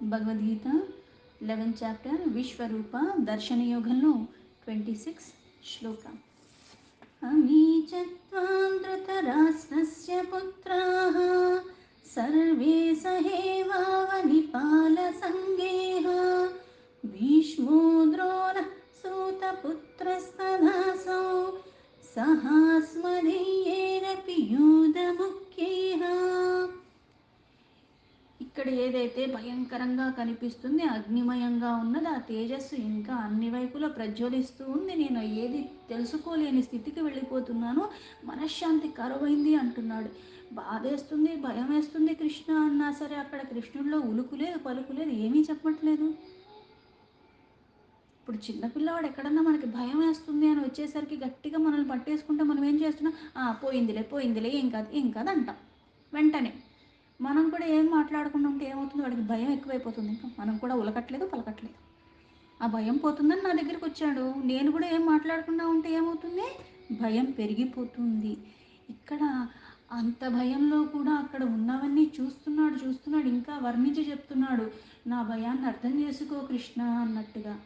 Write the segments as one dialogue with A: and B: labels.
A: Bhagavad Gita 11th chapter విశ్వరూప దర్శన యోగంలో 26 శ్లోక. అమీ చత్వాం ధృతరాష్ట్రస్య పుత్రాః survey సహేవావనిపాల సంగేః భీష్మో ద్రోణః సూతపుత్రస్తథాసౌ సహాస్మదీయేరపి యూధముఖ్యైః. ఇక్కడ ఏదైతే భయంకరంగా కనిపిస్తుంది, అగ్నిమయంగా ఉన్నది, ఆ తేజస్సు ఇంకా అన్ని వైపులా ప్రజ్వలిస్తూ ఉంది. నేను ఏది తెలుసుకోలేని స్థితికి వెళ్ళిపోతున్నాను, మనశ్శాంతి కరువైంది అంటున్నాడు. బాధేస్తుంది, భయం వేస్తుంది కృష్ణ అన్నా సరే అక్కడ కృష్ణుడిలో ఉలుకు లేదు, పలుకు లేదు, ఏమీ చెప్పట్లేదు. ఇప్పుడు చిన్నపిల్లవాడు ఎక్కడన్నా మనకి భయం వేస్తుంది అని వచ్చేసరికి గట్టిగా మనల్ని పట్టేసుకుంటే మనం ఏం చేస్తున్నాం? పోయిందిలే పోయిందిలే, ఏం కాదు ఏం కాదు అంటాం వెంటనే. మనం కూడా ఏం మాట్లాడకుండా ఉంటే ఏమవుతుంది? వాడికి భయం ఎక్కువైపోతుంది. ఇంకా మనం కూడా ఉలకట్లేదు పలకట్లేదు. ఆ భయం పోతుందని నా దగ్గరికి వచ్చాడు. నేను కూడా ఏం మాట్లాడకుండా ఉంటే ఏమవుతుంది? భయం పెరిగిపోతుంది. ఇక్కడ అంత భయంలో కూడా అక్కడ ఉన్నవన్నీ చూస్తున్నాడు చూస్తున్నాడు, ఇంకా వర్ణించి చెప్తున్నాడు. నా భయాన్ని అర్థం చేసుకో కృష్ణ అన్నట్టుగా.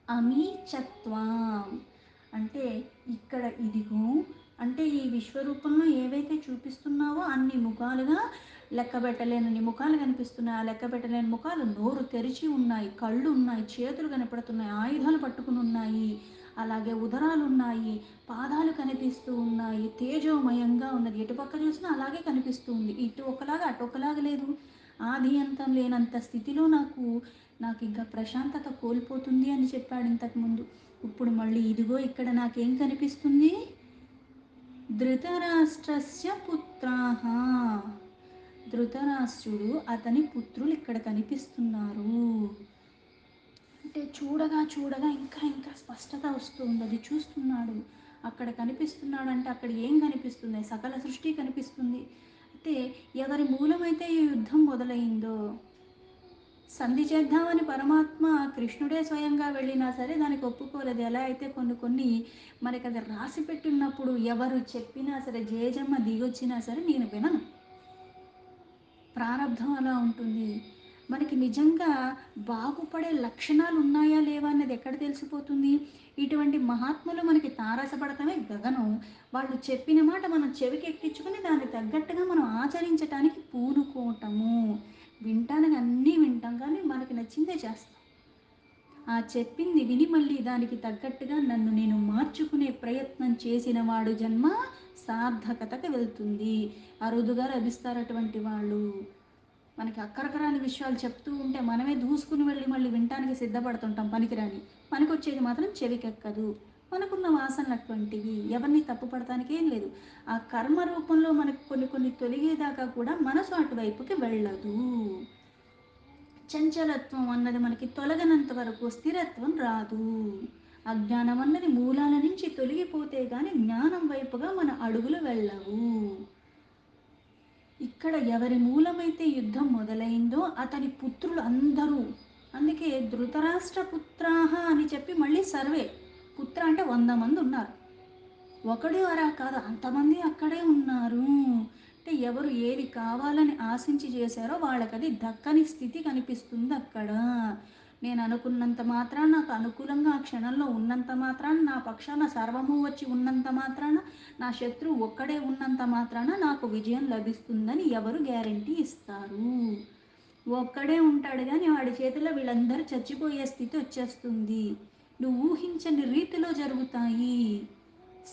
A: అమీచత్వం అంటే ఇక్కడ ఇదిగో అంటే ఈ విశ్వరూపంలో ఏవైతే చూపిస్తున్నావో అన్ని ముఖాలుగా లెక్కబెట్టలేనన్ని ముఖాలు కనిపిస్తున్నాయి. ఆ లెక్కబెట్టలేని ముఖాలు నోరు తెరిచి ఉన్నాయి, కళ్ళు ఉన్నాయి, చేతులు కనపడుతున్నాయి, ఆయుధాలు పట్టుకుని ఉన్నాయి, అలాగే ఉదరాలు ఉన్నాయి, పాదాలు కనిపిస్తూ ఉన్నాయి, తేజోమయంగా ఉన్నది. ఎటుపక్క చూసినా అలాగే కనిపిస్తూ ఉంది. ఇటు ఒకలాగా అటు ఒకలాగా లేదు. ఆది అంతం లేనంత స్థితిలో నాకు ఇంకా ప్రశాంతత కోల్పోతుంది అని చెప్పాడు ఇంతకుముందు. ఇప్పుడు మళ్ళీ ఇదిగో ఇక్కడ నాకేం కనిపిస్తుంది? ధృతరాష్ట్రస్య పుత్రాః, ధృతరాష్ట్రుడు అతని పుత్రులు ఇక్కడ కనిపిస్తున్నారు. అంటే చూడగా చూడగా ఇంకా ఇంకా స్పష్టత వస్తుంది. అది చూస్తున్నాడు, అక్కడ కనిపిస్తున్నాడు. అంటే అక్కడ ఏం కనిపిస్తుంది? సకల సృష్టి కనిపిస్తుంది. అయితే ఎవరి మూలమైతే ఈ యుద్ధం మొదలైందో, సంధి చేద్దామని పరమాత్మ కృష్ణుడే స్వయంగా వెళ్ళినా సరే దానికి ఒప్పుకోలేదు. ఎలా అయితే కొన్ని కొన్ని మనకి అది రాసి పెట్టి ఉన్నప్పుడు ఎవరు చెప్పినా సరే, జేజమ్మ దిగొచ్చినా సరే నేను వినను. ప్రారంధం అలా ఉంటుంది. మనకి నిజంగా బాగుపడే లక్షణాలు ఉన్నాయా లేవా అన్నది ఎక్కడ తెలిసిపోతుంది? ఇటువంటి మహాత్ములు మనకి తారసపడటమే గగనం. వాళ్ళు చెప్పిన మాట మనం చెవికి ఎక్కించుకొని దాన్ని తగ్గట్టుగా మనం ఆచరించటానికి పూనుకోవటము. వింటానికి అన్నీ వింటాం, కానీ మనకి నచ్చిందే చేస్తాం. ఆ చెప్పింది విని మళ్ళీ దానికి తగ్గట్టుగా నన్ను నేను మార్చుకునే ప్రయత్నం చేసిన వాడు జన్మ సార్థకతకు వెళ్తుంది. అరుదుగా లభిస్తారు అటువంటి వాళ్ళు. మనకి అక్కరకరాని విషయాలు చెప్తూ ఉంటే మనమే దూసుకుని వెళ్ళి మళ్ళీ వినటానికి సిద్ధపడుతుంటాం. పనికిరాని పనికొచ్చేది మాత్రం చెవికెక్కదు. మనకున్న వాసనలు అటువంటివి, ఎవరిని తప్పుపడటానికి ఏం లేదు. ఆ కర్మ రూపంలో మనకు కొన్ని కొన్ని తొలగేదాకా కూడా మనసు అటువైపుకి వెళ్ళదు. చంచలత్వం అన్నది మనకి తొలగనంత వరకు స్థిరత్వం రాదు. అజ్ఞానం అన్నది మూలాల నుంచి తొలగిపోతే కానీ జ్ఞానం వైపుగా మన అడుగులు వెళ్ళవు. ఇక్కడ ఎవరి మూలమైతే యుద్ధం మొదలైందో అతని పుత్రులు అందరూ, అందుకే ధృతరాష్ట్ర పుత్రాహ అని చెప్పి మళ్ళీ సర్వే. పుత్ర అంటే 100 మంది ఉన్నారు. ఒకడు అరా కాదు, అంతమంది అక్కడే ఉన్నారు. అంటే ఎవరు ఏది కావాలని ఆశించి చేశారో వాళ్ళకి అది దక్కని స్థితి కనిపిస్తుంది అక్కడ. నేను అనుకున్నంత మాత్రాన, నాకు అనుకూలంగా ఆ క్షణంలో ఉన్నంత మాత్రాన, నా పక్షాన సర్వము వచ్చి ఉన్నంత మాత్రాన, నా శత్రువు ఒక్కడే ఉన్నంత మాత్రాన నాకు విజయం లభిస్తుందని ఎవరు గ్యారంటీ ఇస్తారు? ఒక్కడే ఉంటాడు కానీ వాడి చేతిలో వీళ్ళందరూ చచ్చిపోయే స్థితి వచ్చేస్తుంది. నువ్వు ఊహించని రీతిలో జరుగుతాయి.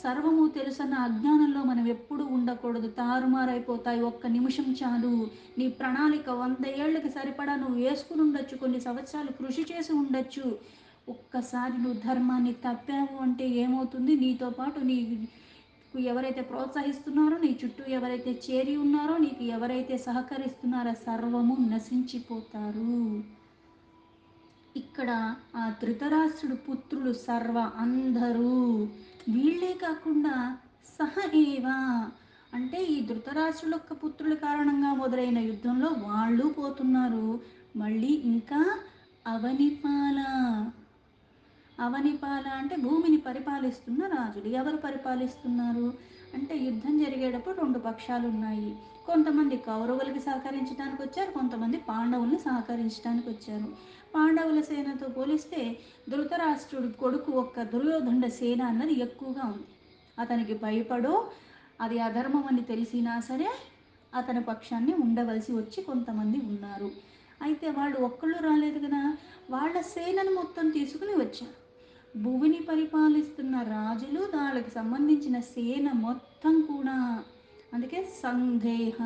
A: సర్వము తెలుసన్న అజ్ఞానంలో మనం ఎప్పుడూ ఉండకూడదు. తారుమారైపోతాయి. ఒక్క నిమిషం చాలు. నీ ప్రణాళిక 100 ఏళ్ళకి సరిపడా నువ్వు వేసుకుని ఉండొచ్చు, కొన్ని సంవత్సరాలు కృషి చేసి ఉండొచ్చు. ఒక్కసారి నువ్వు ధర్మాన్ని తప్పావు అంటే ఏమవుతుంది? నీతో పాటు నీకు ఎవరైతే ప్రోత్సహిస్తున్నారో, నీ చుట్టూ ఎవరైతే చేరి ఉన్నారో, నీకు ఎవరైతే సహకరిస్తున్నారో సర్వము నశించిపోతారు. ఇక్కడ ఆ ధృతరాష్ట్రుడు పుత్రులు సర్వ అందరూ, వీళ్ళే కాకుండా సహ ఏవా అంటే ఈ ధృతరాష్ట్రుల యొక్క పుత్రుల కారణంగా మొదలైన యుద్ధంలో వాళ్ళు పోతున్నారు. మళ్ళీ ఇంకా అవనిపాల, అవనిపాల అంటే భూమిని పరిపాలిస్తున్న రాజులు. ఎవరు పరిపాలిస్తున్నారు అంటే యుద్ధం జరిగేటప్పుడు 2 పక్షాలు ఉన్నాయి. కొంతమంది కౌరవులకి సహకరించడానికి వచ్చారు, కొంతమంది పాండవుల్ని సహకరించడానికి వచ్చారు. పాండవుల సేనతో పోలిస్తే ధృతరాష్ట్రుడి కొడుకు ఒక్క దుర్యోధనుడి సేన అన్నది ఎక్కువగా ఉంది. అతనికి భయపడో అది అధర్మం అని తెలిసినా సరే అతని పక్షాన్ని ఉండవలసి వచ్చి కొంతమంది ఉన్నారు. అయితే వాళ్ళు ఒక్కళ్ళు రాలేదు కదా, వాళ్ళ సేనను మొత్తం తీసుకుని వచ్చారు. భూమిని పరిపాలిస్తున్న రాజులు, వాళ్ళకి సంబంధించిన సేన మొత్తం కూడా, అందుకే సంఘేహ,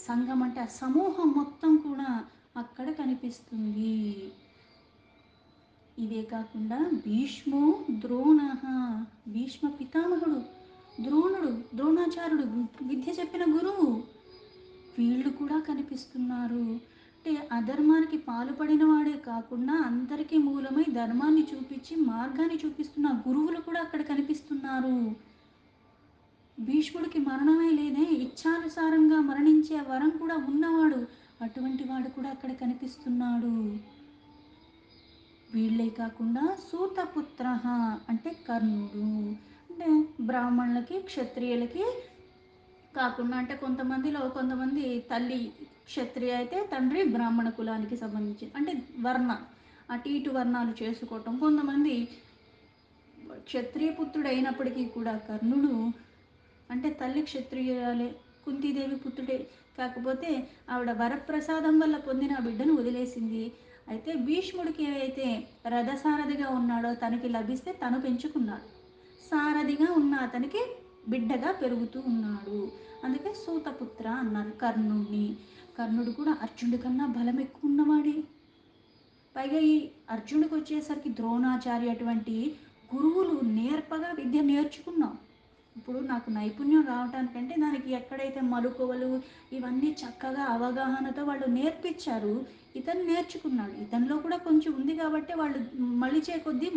A: సంఘం అంటే ఆ సమూహం మొత్తం కూడా అక్కడ కనిపిస్తుంది. ఇదే కాకుండా భీష్మో ద్రోణ, భీష్మ పితామహుడు, ద్రోణుడు, ద్రోణాచార్యుడు విద్య చెప్పిన గురువు, వీళ్ళు కూడా కనిపిస్తున్నారు. అంటే అధర్మానికి పాల్పడిన వాడే కాకుండా అందరికీ మూలమై ధర్మాన్ని చూపించి మార్గాన్ని చూపిస్తున్న గురువులు కూడా అక్కడ కనిపిస్తున్నారు. భీష్ముడికి మరణమే లేదే, ఇచ్ఛానుసారంగా మరణించే వరం కూడా ఉన్నవాడు, అటువంటి వాడు కూడా అక్కడ కనిపిస్తున్నాడు. వీళ్ళే కాకుండా సూతపుత్ర అంటే కర్ణుడు, అంటే బ్రాహ్మణులకి క్షత్రియులకి కాకుండా, అంటే కొంతమంది తల్లి క్షత్రియ అయితే తండ్రి బ్రాహ్మణ కులానికి సంబంధించి, అంటే వర్ణ అటు ఇటు వర్ణాలు చేసుకోవటం. కొంతమంది క్షత్రియ పుత్రుడు అయినప్పటికీ కూడా కర్ణుడు, అంటే తల్లి క్షత్రియురాలే, కుంతీదేవి పుత్రుడే, కాకపోతే ఆవిడ వరప్రసాదం వల్ల పొందిన ఆ బిడ్డను వదిలేసింది. అయితే భీష్ముడికి ఏవైతే రథసారథిగా ఉన్నాడో తనకి లభిస్తే తను పెంచుకున్నాడు, సారథిగా ఉన్న అతనికి బిడ్డగా పెరుగుతూ ఉన్నాడు. అందుకే సూతపుత్ర అన్నారు కర్ణుడిని. కర్ణుడు కూడా అర్జునుడి కన్నా బలం ఎక్కువ ఉన్నవాడే. పైగా ఈ అర్జునుడికి వచ్చేసరికి ద్రోణాచార్య అటువంటి గురువులు నేర్పగా విద్య నేర్చుకున్నాం. ఇప్పుడు నాకు నైపుణ్యం రావటానికంటే దానికి ఎక్కడైతే మలుకోవలు ఇవన్నీ చక్కగా అవగాహనతో వాళ్ళు నేర్పించారు, ఇతను నేర్చుకున్నాడు. ఇతనిలో కూడా కొంచెం ఉంది కాబట్టి వాళ్ళు మలిచే కొద్దీ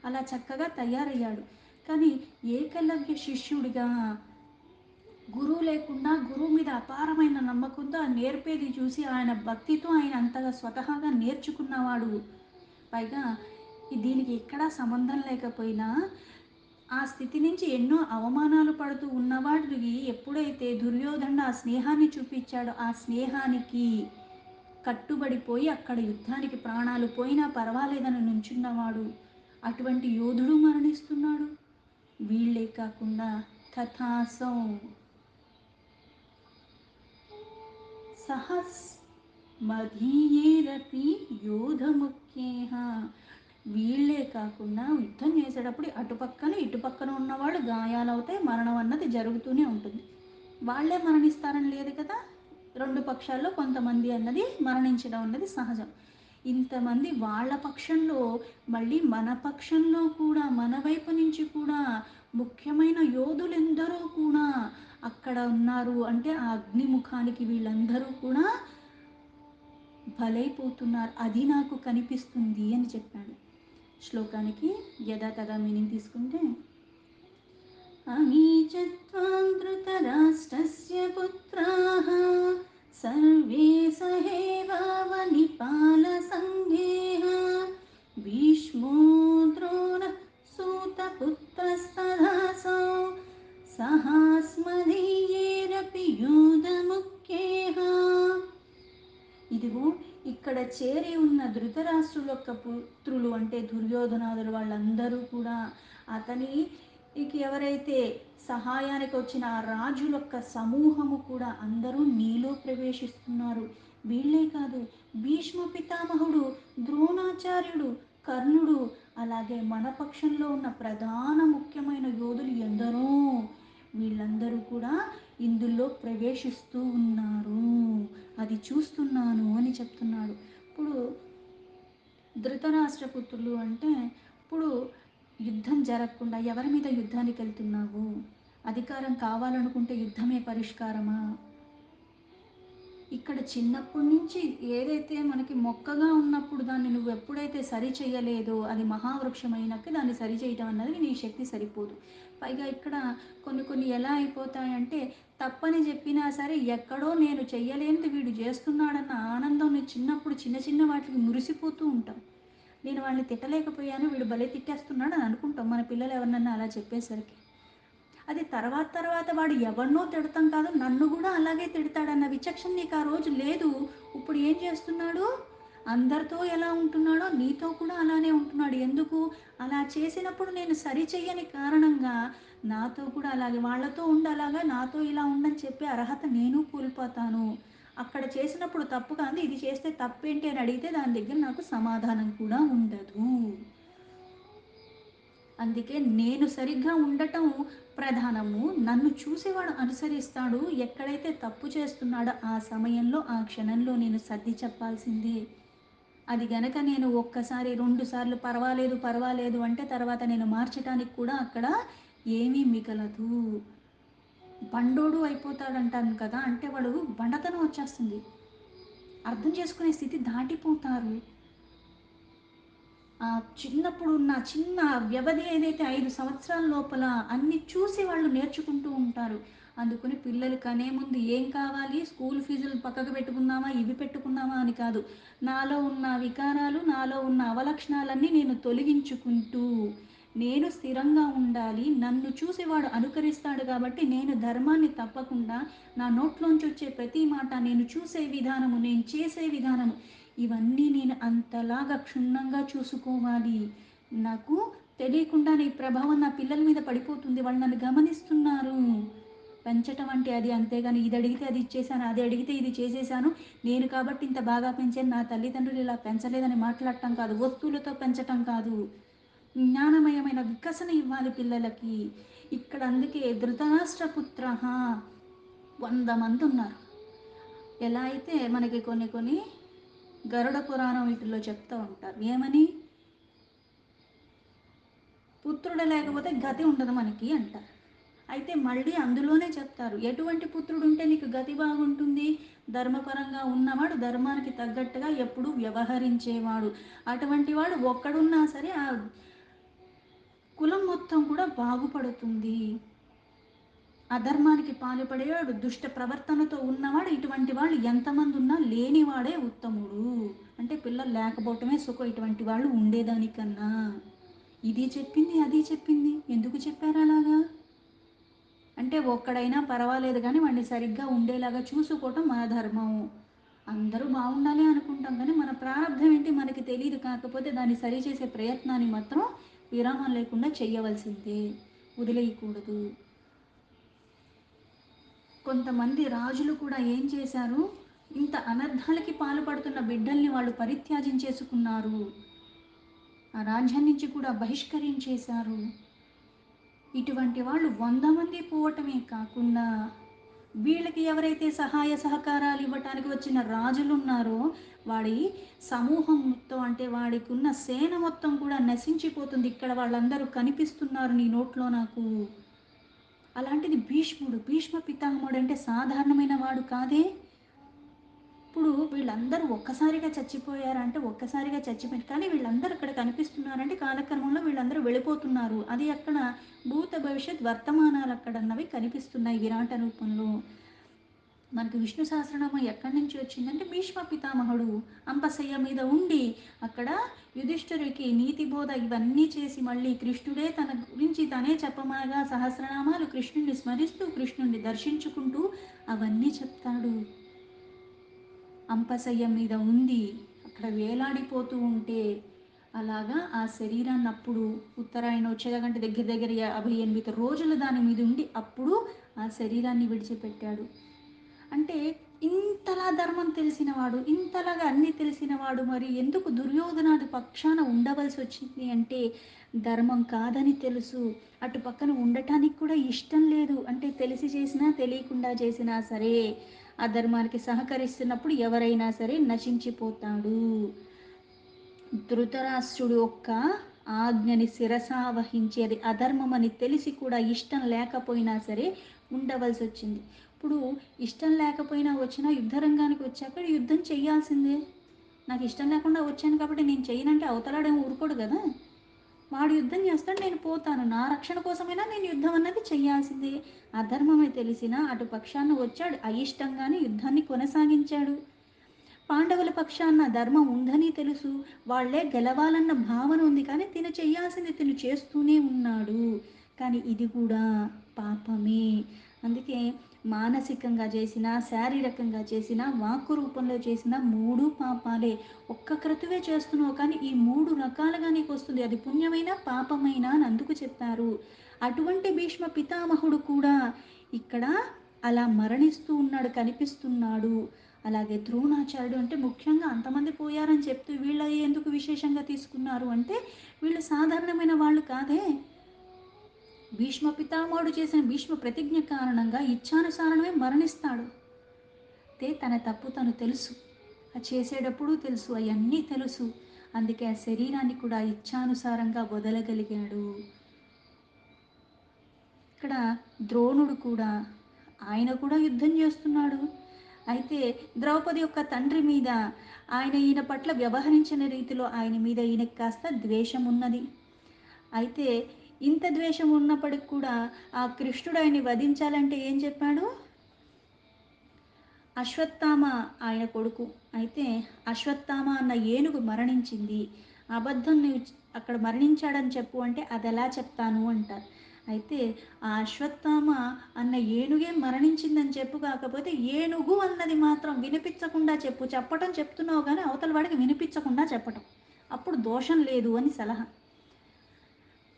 A: అలా చక్కగా తయారయ్యాడు. కానీ ఏకలవ్య శిష్యుడిగా గురువు లేకుండా గురువు మీద అపారమైన నమ్మకంతో ఆ నేర్పేది చూసి ఆయన భక్తితో ఆయన అంతగా స్వతహాగా నేర్చుకున్నవాడు. పైగా దీనికి ఎక్కడా సంబంధం లేకపోయినా ఆ స్థితి నుంచి ఎన్నో అవమానాలు పడుతూ ఉన్నవాడికి ఎప్పుడైతే దుర్యోధనుడు ఆ స్నేహాన్ని చూపించాడో ఆ స్నేహానికి కట్టుబడిపోయి అక్కడ యుద్ధానికి ప్రాణాలు పోయినా పర్వాలేదని నుంచున్నవాడు, అటువంటి యోధుడు మరణిస్తున్నాడు. వీళ్ళే కాకుండా తథాసౌ సహస్ మధీయేరపి యోధముఖ్యేహ, వీళ్ళే కాకుండా యుద్ధం చేసేటప్పుడు అటుపక్కన ఇటుపక్కన ఉన్నవాళ్ళు గాయాలవుతాయి, మరణం అన్నది జరుగుతూనే ఉంటుంది. వాళ్ళే మరణిస్తారని లేదు కదా, రెండు పక్షాల్లో కొంతమంది అన్నది మరణించడం అన్నది సహజం. ఇంతమంది వాళ్ళ పక్షంలో మళ్ళీ మన పక్షంలో కూడా మన వైపు నుంచి కూడా ముఖ్యమైన యోధులెందరూ కూడా అక్కడ ఉన్నారు. అంటే ఆ అగ్నిముఖానికి వీళ్ళందరూ కూడా బలైపోతున్నారు, అది నాకు కనిపిస్తుంది అని చెప్పాడు. శ్లోకానికి యథాతథా మీనింగ్ తీసుకుంటే, అమీచత్వాం ధృతరాష్ట్రస్య పుత్రాః సర్వే సహేవావనిపాల సంఘేః భీష్మో ద్రోణః సూతపుత్రస్తథాసౌ సహాస్మదీయేరపి యోధముఖ్యేః. ఇదిగో ఇక్కడ చేరి ఉన్న ధృతరాష్ట్రుల యొక్క పుత్రులు అంటే దుర్యోధనాదులు వాళ్ళందరూ కూడా అతనికి ఎవరైతే సహాయానికి వచ్చిన ఆ రాజుల యొక్క సమూహము కూడా అందరూ నీలో ప్రవేశిస్తున్నారు. వీళ్ళే కాదు, భీష్మ పితామహుడు, ద్రోణాచార్యుడు, కర్ణుడు, అలాగే మన పక్షంలో ఉన్న ప్రధాన ముఖ్యమైన యోధులు ఎందరో వీళ్ళందరూ కూడా ఇందులో ప్రవేశిస్తూ ఉన్నారు, అది చూస్తున్నాను అని చెప్తున్నాడు. ఇప్పుడు ధృతరాష్ట్రపుత్రులు అంటే, ఇప్పుడు యుద్ధం జరగకుండా ఎవరి మీద యుద్ధానికి వెళ్తున్నావు? అధికారం కావాలనుకుంటే యుద్ధమే పరిష్కారమా? ఇక్కడ చిన్నప్పటి నుంచి ఏదైతే మనకి మొక్కగా ఉన్నప్పుడు దాన్ని నువ్వు ఎప్పుడైతే సరి చేయలేదో అది మహావృక్షమైనాక దాన్ని సరి చేయటం అన్నది నీ శక్తి సరిపోదు. పైగా ఇక్కడ కొన్ని ఎలా అయిపోతాయంటే, తప్పని చెప్పినా సరే ఎక్కడో నేను చెయ్యలేనిది వీడు చేస్తున్నాడన్న ఆనందం నేను చిన్నప్పుడు చిన్న చిన్న వాటికి మురిసిపోతూ ఉంటాం. నేను వాళ్ళని తిట్టలేకపోయాను, వీడు భలే తిట్టేస్తున్నాడు అని అనుకుంటాం మన పిల్లలు ఎవరినన్నా అలా చెప్పేసరికి. అది తర్వాత తర్వాత వాడు ఎవరినో తిడతాం కాదు, నన్ను కూడా అలాగే తిడతాడన్న విచక్షణ నీకు ఆ రోజు లేదు. ఇప్పుడు ఏం చేస్తున్నాడు? అందరితో ఎలా ఉంటున్నాడో నీతో కూడా అలానే ఉంటున్నాడు. ఎందుకు? అలా చేసినప్పుడు నేను సరిచెయ్యని కారణంగా నాతో కూడా అలాగే, వాళ్ళతో ఉండి అలాగా నాతో ఇలా ఉండని చెప్పే అర్హత నేను కోల్పోతాను. అక్కడ చేసినప్పుడు తప్పు కాదు, ఇది చేస్తే తప్పేంటి అని అడిగితే దాని దగ్గర నాకు సమాధానం కూడా ఉండదు. అందుకే నేను సరిగ్గా ఉండటం ప్రధానము. నన్ను చూసేవాడు అనుసరిస్తాడు. ఎక్కడైతే తప్పు చేస్తున్నాడో ఆ సమయంలో, ఆ క్షణంలో నేను సర్ది చెప్పాల్సిందే. అది గనక నేను ఒక్కసారి, 2 సార్లు పర్వాలేదు, పర్వాలేదు అంటే తర్వాత నేను మార్చటానికి కూడా అక్కడ ఏమీ మిగలదు. బండోడు అయిపోతాడంటాను కదా! అంటే వాడు బండతనం వచ్చేస్తుంది. అర్థం చేసుకునే స్థితి దాటిపోతారు. ఆ చిన్నప్పుడు ఉన్న చిన్న వ్యవధి ఏదైతే 5 సంవత్సరాల లోపల అన్ని చూసి వాళ్ళు నేర్చుకుంటూ ఉంటారు. అందుకని పిల్లలు కనే ముందు ఏం కావాలి, స్కూల్ ఫీజులు పక్కకు పెట్టుకుందామా, ఇవి పెట్టుకుందామా అని కాదు. నాలో ఉన్న వికారాలు, నాలో ఉన్న అవలక్షణాలన్నీ నేను తొలగించుకుంటూ, నేను స్థిరంగా ఉండాలి. నన్ను చూసి వాడు అనుకరిస్తాడు కాబట్టి నేను ధర్మాన్ని తప్పకుండా, నా నోట్లోంచి వచ్చే ప్రతి మాట, నేను చూసే విధానము, నేను చేసే విధానము, ఇవన్నీ నేను అంతలాగా క్షుణ్ణంగా చూసుకోవాలి. నాకు తెలియకుండానే ఈ ప్రభావం నా పిల్లల మీద పడిపోతుంది. వాళ్ళు నన్ను గమనిస్తున్నారు. పెంచటం అంటే అది. అంతేగాని ఇది అడిగితే అది ఇచ్చేసాను, అది అడిగితే ఇది చేసేసాను, నేను కాబట్టి ఇంత బాగా పెంచాను, నా తల్లిదండ్రులు ఇలా పెంచలేదని మాట్లాడటం కాదు. వస్తువులతో పెంచటం కాదు. జ్ఞానమయమైన వికసన ఇవ్వాలి పిల్లలకి. ఇక్కడ అందుకే ధృతరాష్ట్రపుత్ర 100 మంది ఉన్నారు. ఎలా అయితే మనకి కొన్ని కొన్ని గరుడ పురాణం వీటిల్లో చెప్తూ ఉంటారు. ఏమని? పుత్రుడు లేకపోతే గతి ఉండదు మనకి అంటారు. అయితే మళ్ళీ అందులోనే చెప్తారు, ఎటువంటి పుత్రుడు ఉంటే నీకు గతి బాగుంటుంది? ధర్మపరంగా ఉన్నవాడు, ధర్మానికి తగ్గట్టుగా ఎప్పుడూ వ్యవహరించేవాడు. అటువంటి వాడు ఒక్కడున్నా సరే ఆ కులం మొత్తం కూడా బాగుపడుతుంది. అధర్మానికి పాల్పడేవాడు, దుష్ట ప్రవర్తనతో ఉన్నవాడు, ఇటువంటి వాళ్ళు ఎంతమంది ఉన్నా లేనివాడే ఉత్తముడు. అంటే పిల్లలు లేకపోవటమే సుఖం ఇటువంటి వాళ్ళు ఉండేదానికన్నా. ఇది చెప్పింది, అది చెప్పింది. ఎందుకు చెప్పారు అలాగా? అంటే ఒక్కడైనా పర్వాలేదు కానీ వాడిని సరిగ్గా ఉండేలాగా చూసుకోవటం మన ధర్మం. అందరూ బాగుండాలి అనుకుంటాం కానీ మన ప్రారంభం ఏంటి మనకి తెలియదు. కాకపోతే దాన్ని సరిచేసే ప్రయత్నాన్ని మాత్రం విరామం లేకుండా చెయ్యవలసిందే, వదిలేయకూడదు. కొంతమంది రాజులు కూడా ఏం చేశారు? ఇంత అనర్థాలకి పాల్పడుతున్న బిడ్డల్ని వాళ్ళు పరిత్యాజం చేసుకున్నారు. ఆ రాజ్యం నుంచి కూడా బహిష్కరించేశారు. ఇటువంటి వాళ్ళు 100 మంది పోవటమే కాకుండా వీళ్ళకి ఎవరైతే సహాయ సహకారాలు ఇవ్వటానికి వచ్చిన రాజులు ఉన్నారో వాడి సమూహం మొత్తం, అంటే వాడికి ఉన్న సేన మొత్తం కూడా నశించిపోతుంది. ఇక్కడ వాళ్ళందరూ కనిపిస్తున్నారు నీ నోట్లో నాకు. అలాంటిది భీష్ముడు, భీష్మ పితామహుడు అంటే సాధారణమైన వాడు కాదే. ఇప్పుడు వీళ్ళందరూ ఒక్కసారిగా చచ్చిపోయారంటే ఒక్కసారిగా చచ్చిపోయారు, కానీ వీళ్ళందరూ ఇక్కడ కనిపిస్తున్నారంటే కాలక్రమంలో వీళ్ళందరూ వెళ్ళిపోతున్నారు. అది అక్కడ భూత భవిష్యత్ వర్తమానాలు అక్కడన్నవి కనిపిస్తున్నాయి విరాట రూపంలో. మనకు విష్ణు సహస్రనామం ఎక్కడి నుంచి వచ్చిందంటే భీష్మ పితామహుడు అంపశయ్య మీద ఉండి అక్కడ యుధిష్ఠిరుడికి నీతి బోధ ఇవన్నీ చేసి మళ్ళీ కృష్ణుడే తన గురించి తనే చెప్పమనగా సహస్రనామాలు కృష్ణుడిని స్మరిస్తూ కృష్ణుడిని దర్శించుకుంటూ అవన్నీ చెప్తాడు. అంపశయ్య మీద ఉంది అక్కడ వేలాడిపోతూ ఉంటే అలాగా ఆ శరీరాన్ని అప్పుడు ఉత్తరాయణ వచ్చేదాకంటే దగ్గర దగ్గర 58 రోజులు దాని మీద ఉండి అప్పుడు ఆ శరీరాన్ని విడిచిపెట్టాడు. అంటే ఇంతలా ధర్మం తెలిసినవాడు, ఇంతలాగా అన్నీ తెలిసినవాడు మరి ఎందుకు దుర్యోధనాది పక్షాన ఉండవలసి వచ్చింది అంటే ధర్మం కాదని తెలుసు. అటు పక్కన ఉండటానికి కూడా ఇష్టం లేదు. అంటే తెలిసి చేసినా తెలియకుండా చేసినా సరే అధర్మానికి సహకరిస్తున్నప్పుడు ఎవరైనా సరే నశించిపోతాడు. ధృతరాష్ట్రుడు యొక్క ఆజ్ఞని శిరసావహించేది అధర్మం అని తెలిసి కూడా ఇష్టం లేకపోయినా సరే ఉండవలసి వచ్చింది. ఇప్పుడు ఇష్టం లేకపోయినా వచ్చినా యుద్ధరంగానికి వచ్చాక యుద్ధం చేయాల్సిందే. నాకు ఇష్టం లేకుండా వచ్చాను కాబట్టి నేను చేయనంటే అవతలాడేమో ఊరుకోడు కదా. వాడు యుద్ధం చేస్తాడు, నేను పోతాను. నా రక్షణ కోసమైనా నేను యుద్ధం అన్నది చేయాల్సిందే. అధర్మమే తెలిసినా అటు పక్షాన వచ్చాడు, అయిష్టంగానే యుద్ధాన్ని కొనసాగించాడు. పాండవుల పక్షాన ధర్మం ఉందని తెలుసు, వాళ్ళే గెలవాలన్న భావన ఉంది, కానీ తిను చేయాల్సింది తిను చేస్తూనే ఉన్నాడు. కానీ ఇది కూడా పాపమే. అందుకే మానసికంగా చేసినా, శారీరకంగా చేసినా, వాక్కు రూపంలో చేసినా 3 పాపాలే. ఒక్క క్రతువే చేస్తున్నావు కానీ ఈ 3 రకాలుగా నీకొస్తుంది. అది పుణ్యమైనా, పాపమైనా అని అందుకు చెప్పారు. అటువంటి భీష్మ పితామహుడు కూడా ఇక్కడ అలా మరణిస్తూ ఉన్నాడు, కనిపిస్తున్నాడు. అలాగే ద్రోణాచార్యుడు అంటే ముఖ్యంగా అంతమంది పోయారని చెప్తూ వీళ్ళ ఎందుకు విశేషంగా తీసుకున్నారు అంటే వీళ్ళు సాధారణమైన వాళ్ళు కాదే. భీష్మ పితామహుడు చేసిన భీష్మ ప్రతిజ్ఞ కారణంగా ఇచ్ఛానుసారమే మరణిస్తాడు. తన తప్పు తను తెలుసు, అది చేసేటప్పుడు తెలుసు, అవన్నీ తెలుసు. అందుకే ఆ శరీరాన్ని కూడా ఇచ్ఛానుసారంగా వదలగలిగాడు. ఇక్కడ ద్రోణుడు కూడా ఆయన కూడా యుద్ధం చేస్తున్నాడు. అయితే ద్రౌపది యొక్క తండ్రి మీద ఈయన పట్ల వ్యవహరించిన రీతిలో ఆయన మీద ఈయనకి కాస్త ద్వేషం ఉన్నది. అయితే ఇంత ద్వేషం ఉన్నప్పటికి కూడా ఆ కృష్ణుడు ఆయన్ని వధించాలంటే ఏం చెప్పాడు? అశ్వత్థామ ఆయన కొడుకు. అయితే అశ్వత్థామ అన్న ఏనుగు మరణించింది, అబద్ధం నువ్వు అక్కడ మరణించాడని చెప్పు అంటే అది ఎలా చెప్తాను అంటారు. అయితే ఆ అశ్వత్థామ అన్న ఏనుగే మరణించిందని చెప్పు, కాకపోతే ఏనుగు అన్నది మాత్రం వినిపించకుండా చెప్పు. చెప్పటం చెప్తున్నావు కానీ అవతల వాడికి వినిపించకుండా చెప్పటం, అప్పుడు దోషం లేదు అని సలహా.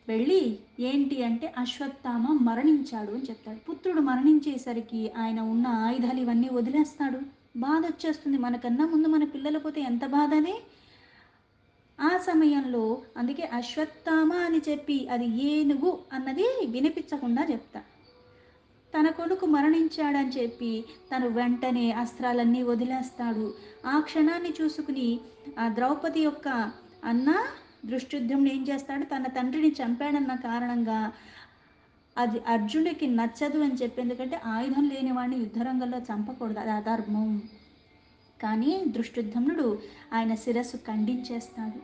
A: వెళ్ళి ఏంటి అంటే అశ్వత్థామ మరణించాడు అని చెప్తాడు. పుత్రుడు మరణించేసరికి ఆయన ఉన్న ఆయుధాలు ఇవన్నీ వదిలేస్తాడు. బాధ వచ్చేస్తుంది. మనకన్నా ముందు మన పిల్లలు పోతే ఎంత బాధని. ఆ సమయంలో అందుకే అశ్వత్థామ అని చెప్పి అది ఏనుగు అన్నది వినిపించకుండా చెప్తా. తన కొడుకు మరణించాడని చెప్పి తను వెంటనే అస్త్రాలన్నీ వదిలేస్తాడు. ఆ క్షణాన్ని చూసుకుని ఆ ద్రౌపది యొక్క అన్న దృష్టియుద్ధం ఏం చేస్తాడు, తన తండ్రిని చంపాడన్న కారణంగా అది అర్జునుడికి నచ్చదు అని చెప్పి, ఎందుకంటే ఆయుధం లేని వాడిని యుద్ధరంగంలో చంపకూడదు, అది అధర్మం. కానీ దృష్టియుద్ధమునుడు ఆయన శిరస్సు ఖండించేస్తాడు.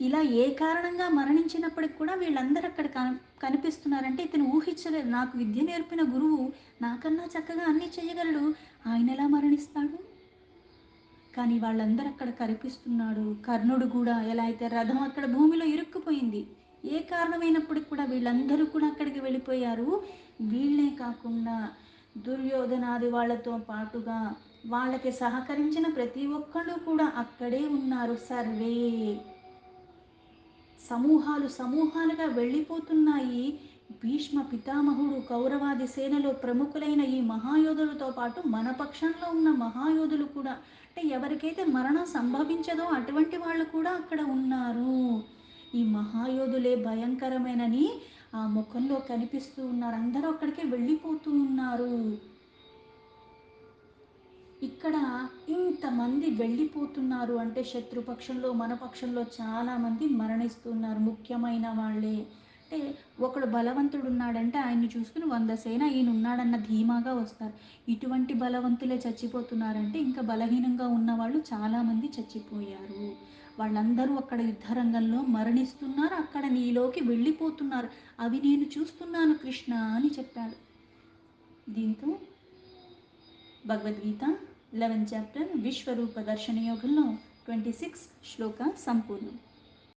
A: ఇలా ఏ కారణంగా మరణించినప్పటికి కూడా వీళ్ళందరూ అక్కడ కనిపిస్తున్నారంటే ఇతను ఊహించలేదు. నాకు విద్య నేర్పిన గురువు నాకన్నా చక్కగా అన్నీ చేయగలడు, ఆయన ఎలా మరణిస్తాడు? కానీ వాళ్ళందరూ అక్కడ కనిపిస్తున్నాడు. కర్ణుడు కూడా ఎలా అయితే రథం అక్కడ భూమిలో ఇరుక్కుపోయింది, ఏ కారణమైనప్పటికి కూడా వీళ్ళందరూ కూడా అక్కడికి వెళ్ళిపోయారు. వీళ్ళే కాకుండా దుర్యోధనాది వాళ్ళతో పాటుగా వాళ్ళకి సహకరించిన ప్రతి ఒక్కళ్ళు కూడా అక్కడే ఉన్నారు. సర్వే సమూహాలు సమూహాలుగా వెళ్ళిపోతున్నాయి. భీష్మ పితామహుడు కౌరవాది సేనలో ప్రముఖులైన ఈ మహాయోధులతో పాటు మన పక్షంలో ఉన్న మహాయోధులు కూడా, అంటే ఎవరికైతే మరణం సంభవించదో అటువంటి వాళ్ళు కూడా అక్కడ ఉన్నారు. ఈ మహాయోధులే భయంకరమేనని ఆ ముఖంలో కనిపిస్తూ ఉన్నారు. అందరూ అక్కడికే వెళ్ళిపోతూ ఉన్నారు. ఇక్కడ ఇంతమంది వెళ్ళిపోతున్నారు అంటే శత్రుపక్షంలో మన పక్షంలో చాలామంది మరణిస్తున్నారు, ముఖ్యమైన వాళ్ళే. అంటే ఒకడు బలవంతుడు ఉన్నాడంటే ఆయన్ని చూసుకుని 100 సేన ఈయన ఉన్నాడన్న ధీమాగా వస్తారు. ఇటువంటి బలవంతులే చచ్చిపోతున్నారంటే ఇంకా బలహీనంగా ఉన్నవాళ్ళు చాలామంది చచ్చిపోయారు. వాళ్ళందరూ అక్కడ యుద్ధరంగంలో మరణిస్తున్నారు, అక్కడ నీలోకి వెళ్ళిపోతున్నారు. అవి నేను చూస్తున్నాను కృష్ణ అని చెప్పాడు. దీంతో భగవద్గీత 11th చాప్టర్ విశ్వరూప దర్శన యోగంలో 26 శ్లోక సంపూర్ణం.